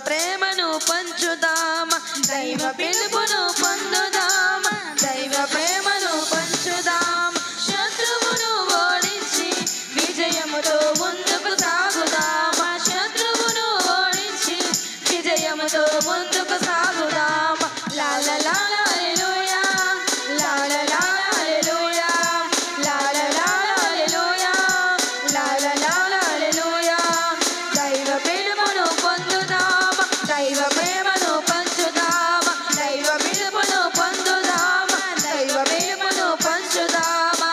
ప్రేమను పంచుదామా, దైవ పిలుపును పొందుదామా, దైవ ప్రేమను పంచుదామా. శత్రువును ఓడించి విజయముతో ముందుకు సాగుదామా, శత్రువును ఓడించి విజయముతో ముందుకు సాగుదామా. లాల లాల హల్లెలూయా, లాల లాల హల్లెలూయా, లాల లాల హల్లెలూయా, లాల లాల హల్లెలూయా. దైవ పిలుపును పొందుదామా, దైవ ప్రేమను పంచుదామా, దైవ పిలుపును పొందుదామా, దైవ ప్రేమను పంచుదామా.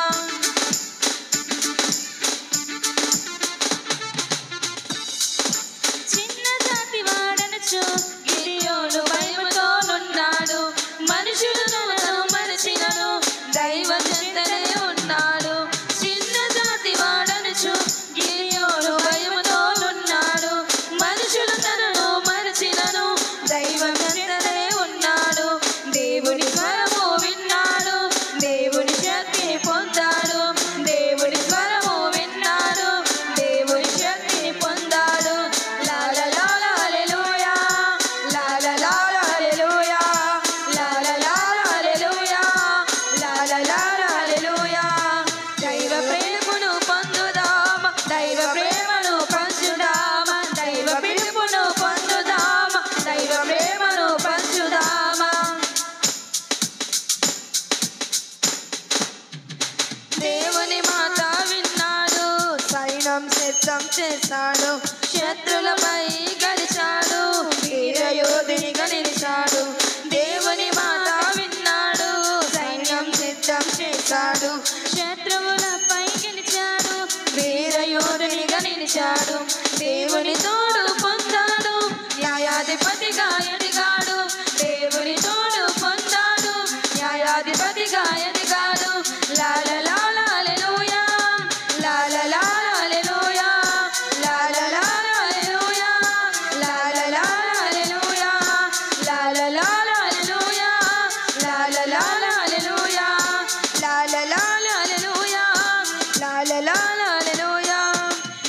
చిన్న జాతి వాడనచు గిడియోను భయముతో నున్నాడు, మనుషులను మరచినను దైవ చెంతనే ఉన్నాడు. చిన్న జాతి వాడనచు గిడియోను భయముతో నున్నాడు, మనుషులు తనను మరచినను దైవ చెంతనే ఉన్నాడు. దేవుని స్వరము విన్నాడు, దేవుని శక్తిని పొందాడు, దేవుని స్వరము విన్నాడు, దేవుని శక్తిని పొందాడు. లాల లాల హల్లెలూయా, లాల లాల హల్లెలూయా, లాల లాల హల్లెలూయా, లాల లాల హల్లెలూయా. దైవ ప్రేమను పొందుదామా, దైవ ప్రేమను పంచుదామా, దైవ పిలుపును పొందుదామా, దైవ ప్రేమను పంచుదామా. దేవుని మాట విన్నాడు, సైన్యం సిద్ధం చేశాడు, శత్రులపై గెలిచాడు, వీరయోధునిగా నిలిచాడు. దేవుని మాట విన్నాడు, సైన్యం సిద్ధం చేశాడు, శత్రువులపై గెలిచాడు, వీరయోధునిగా నిలిచాడు. దేవుని తోడు పొందాడు, న్యాయాధిపతిగా ఎదిగాడు, దేవుని తోడు పొందాడు, న్యాయాధిపతిగా ఎదిగాడు. లాల లాల హల్లెలూయా, లాల లాల హల్లెలూయా, లాల లాల హల్లెలూయా, లాల లాల హల్లెలూయా, లాల లాల హల్లెలూయా, లాల లాల హల్లెలూయా, లాల లాల హల్లెలూయా, లాల లాల హల్లెలూయా.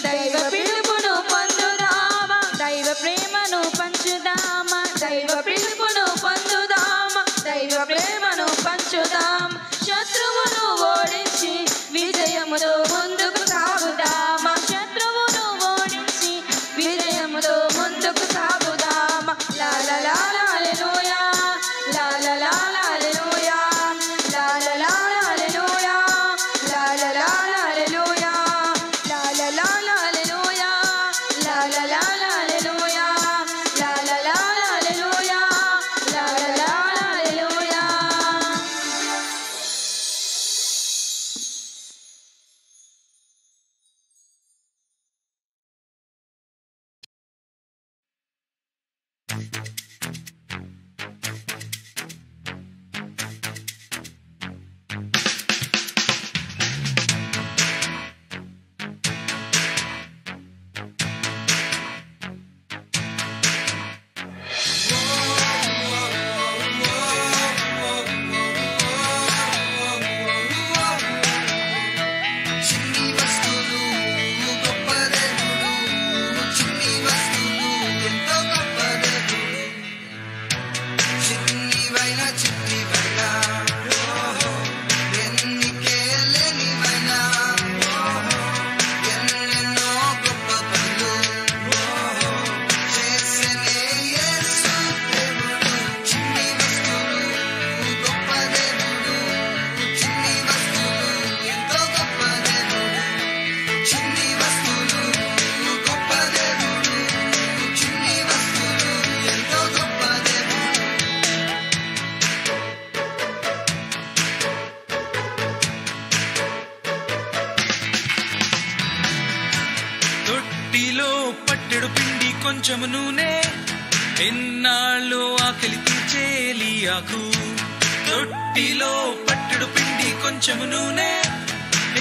దైవ పిలుపును పొందుదామా, దైవ ప్రేమను పంచుదామా, దైవ పిలుపును పొందుదామా, దైవ ప్రేమను పంచుదామా. శత్రువును ఓడించి విజయముతో ముందుకు సాగుదామా, శత్రువును ఓడించి విజయముతో ముందుకు సాగుదామా. లాల లాల హల్లెలూయా, లాల లాల హల్లెలూయా, లాల లాల హల్లెలూయా, లాల లాల హల్లెలూయా, లాల లాల హల్లెలూయా, లాల లాల హల్లెలూయా, లాల లాల హల్లెలూయా, లాల లాల హల్లెలూయా. తొట్టిలో పట్టెడు పిండి కొంచెము నూనె, ఎన్నాళ్ళు ఆకలి తీర్చే ఎలీయాకు. తొట్టిలో పట్టెడు పిండి కొంచెము నూనె,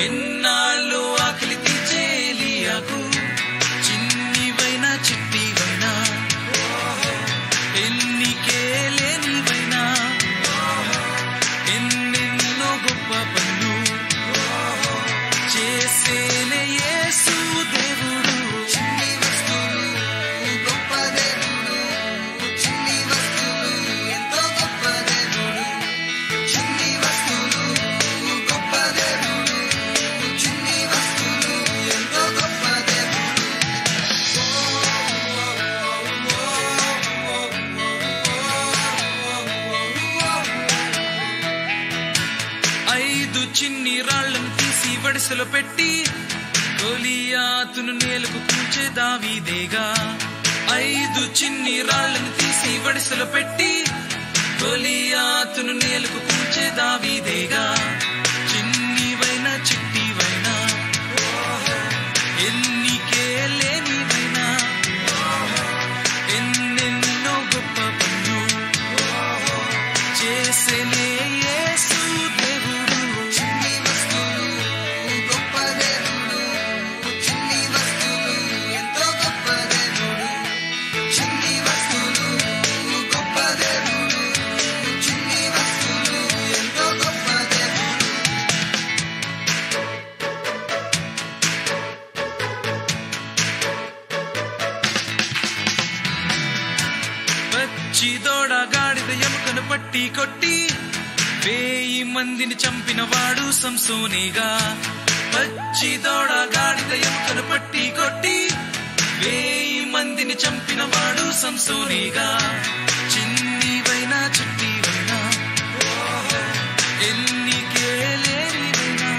ఎన్నాళ్ళు ఆకలి తీర్చే ఎలీయాకు. చిన్నివైనా చిట్టివైనా, ఎన్నికే లేనివైనా, ఎన్నెన్నో గొప్ప పనులు చేసేనే యేసు దేవుడు. చిన్ని వస్తువులు గొప్ప దేవుడు, వడిసెలో పెట్టి గొలియాతును నేలకు కూల్చే దావీదేగా 5 చిన్ని రాళ్లను తీసి వడిసెలో పెట్టి గొలియాతును నేలకు కూల్చే దావీదేగా చిన్నివైనా చిట్టివైనా ఎన్నికే లేనివైనా ఎన్నెన్నో గొప్ప పనులు చేసేనే యేసు దేవుడు చిన్ని వస్తువులు గొప్ప దేవుడు చిన్ని వస్తువులు ఎంతో గొప్ప దేవుడు చిన్ని వస్తువులు గొప్ప దేవుడు చిన్ని వస్తువులు ఎంతో గొప్ప దేవుడు పచ్చి దోడ గాడిద ఎముకను పట్టి కొట్టి 1000 మందిని చంపినవాడు సంసోనేగా పచ్చి దోడ గాడిద ఎముకను పట్టి కొట్టి 1000 మందిని చంపినవాడు సంసోనేగా చిన్నివైనా చిట్టివైనా ఎన్నికే లేనివైనా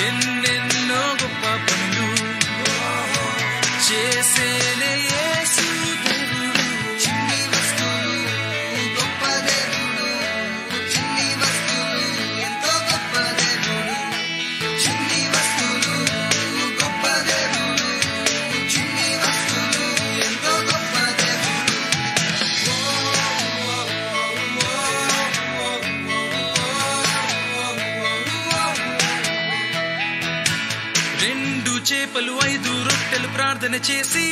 ఎన్నెన్నో గొప్ప పనులు చేసేనే యేసు దేవుడు చిన్ని వస్తువులు గొప్ప దేవుడు చిన్ని వస్తువులు ఎంతో గొప్ప దేవుడు చిన్ని వస్తువులు గొప్ప దేవుడు చిన్ని వస్తువులు ఎంతో గొప్ప దేవుడు 2 చేపలు 5 రొట్టెలు ప్రార్థన చేసి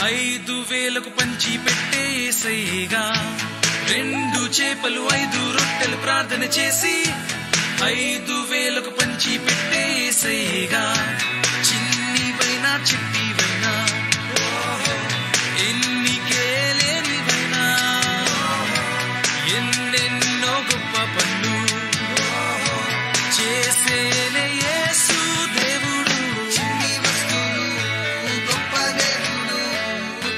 5,000కు పంచి పెట్టే యేసయ్యగా 2 చేపలు 5 రొట్టెలు ప్రార్థన చేసి 5,000కు పంచి పెట్టే యేసయ్యగా చిన్నివైనా చిట్టివైనా ఎన్నికే లేనివైనా ఎన్నెన్నో గొప్ప పనులు చేసేనే యేసు దేవుడు చిన్ని వస్తువులు గొప్ప దేవుడు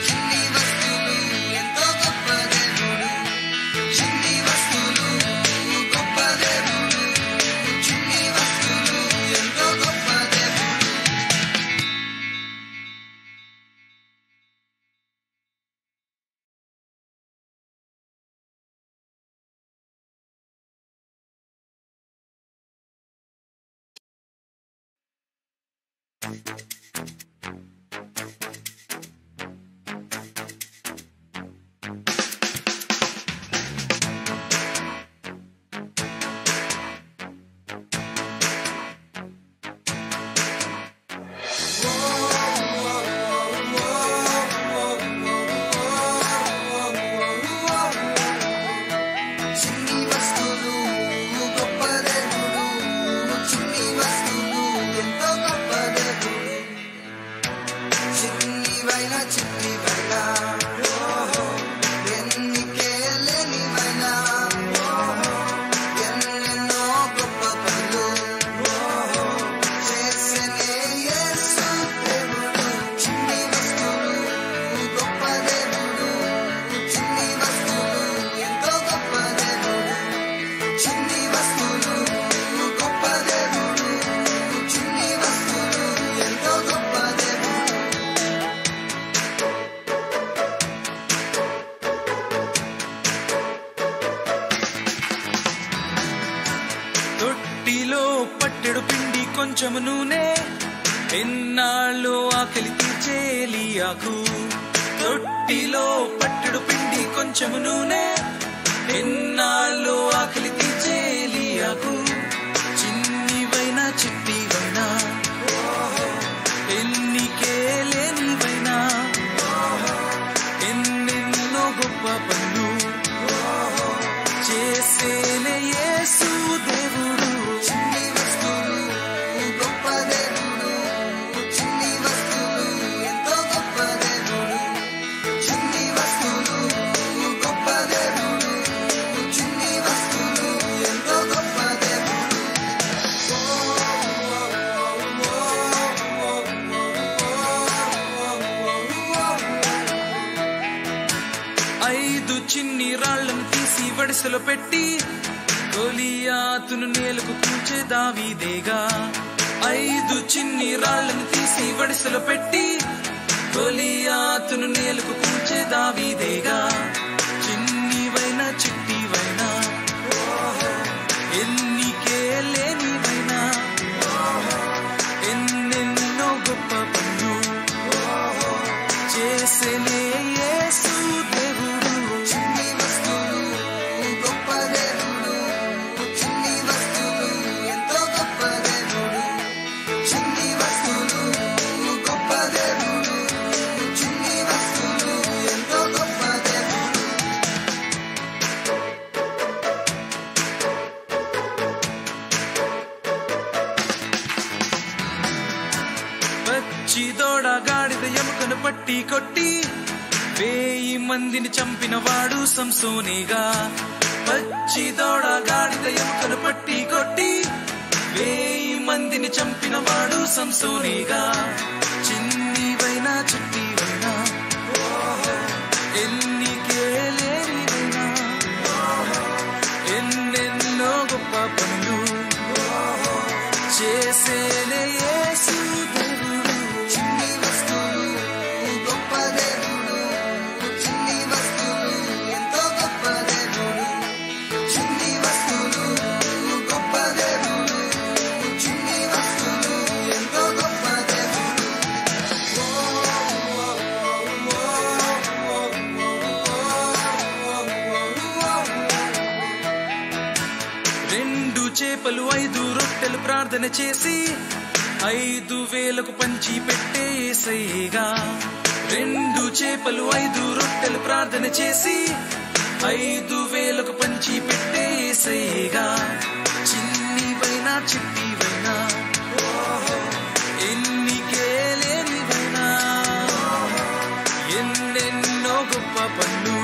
చిన్ని వస్తువులు ఎంతో గొప్ప దేవుడు చిన్ని వస్తువులు గొప్ప దేవుడు చిన్ని వస్తువులు ఎంతో గొప్ప దేవుడు చిన్ని వస్తువులు గొప్ప దేవుడు చిన్ని వస్తువులు ఎంతో గొప్ప దేవుడు చిన్నివైనా చిట్టివైనా ఎన్నికే లేనివైనా ఎన్నెన్నో గొప్ప పనులు చేసేనే యేసు దేవుడు చిన్ని వస్తువులు గొప్ప దేవుడు చిన్ని వస్తువులు ఎంతో గొప్ప దేవుడు చిన్ని వస్తువులు గొప్ప దేవుడు చిన్ని వస్తువులు ఎంతో గొప్ప దేవుడు తొట్టిలో పట్టెడు పిండి కొంచెము నూనె ఎన్నాళ్ళు ఆకలి తీర్చే ఎలీయాకు తొట్టిలో పట్టెడు పిండి కొంచెము నూనె ఎన్నాళ్ళు ఆకలి తీర్చే ఎలీయాకు చిన్నివైనా చిట్టివైనా ఎన్నికే లేనివైనా ఎన్నెన్నో గొప్ప పనులు చేసేనే యేసు దేవుడు చిన్ని వస్తువులు గొప్ప దేవుడు చిన్ని వస్తువులు ఎంతో గొప్ప దేవుడు చిన్ని వస్తువులు గొప్ప దేవుడు చిన్ని వస్తువులు ఎంతో గొప్ప దేవుడు 5 చిన్ని రాళ్లను తీసి వడిసెలో పెట్టి గొలియాతును నేలకు కూల్చే దావీదేగా 5 చిన్ని రాళ్లను తీసి వడిసెలో పెట్టి గొలియాతును నేలకు కూల్చే దావీదేగా చిన్నివైనా చిట్టివైనా ఎన్నికే లేనివైనా ఎన్నెన్నో గొప్ప పనులు చేసేనే యేసు దేవుడు చిన్ని వస్తువులు గొప్ప దేవుడు చిన్ని వస్తువులు ఎంతో గొప్ప దేవుడు చిన్ని వస్తువులు గొప్ప దేవుడు చిన్ని వస్తువులు ఎంతో గొప్ప దేవుడు పచ్చి దోడ గాడిద ఎముకను పట్టి కొట్టి 1000 మందిని చంపినవాడు సంసోనేగా పచ్చి దోడ గాడిద ఎముకను పట్టి కొట్టి 1000 మందిని చంపినవాడు సంసోనేగా చిన్నివైనా చిట్టివైనా ఎన్నికే లేనివైనా ఎన్నెన్నో గొప్ప పనులు చేసేనే యేసు దేవుడు చిన్ని వస్తువులు గొప్ప దేవుడు చిన్ని వస్తువులు ఎంతో గొప్ప దేవుడు చిన్ని వస్తువులు గొప్ప దేవుడు చిన్ని వస్తువులు ఎంతో గొప్ప దేవుడు 2 చేపలు 5 రొట్టెలు ప్రార్థన చేసి 5,000కు పంచి పెట్టే యేసయ్యగా 2 చేపలు 5 రొట్టెలు ప్రార్థన చేసి 5,000కు పంచి పెట్టే యేసయ్యగా చిన్నివైనా చిట్టివైనా ఎన్నికే లేనివైనా ఎన్నెన్నో గొప్ప పనులు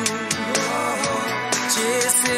చేసే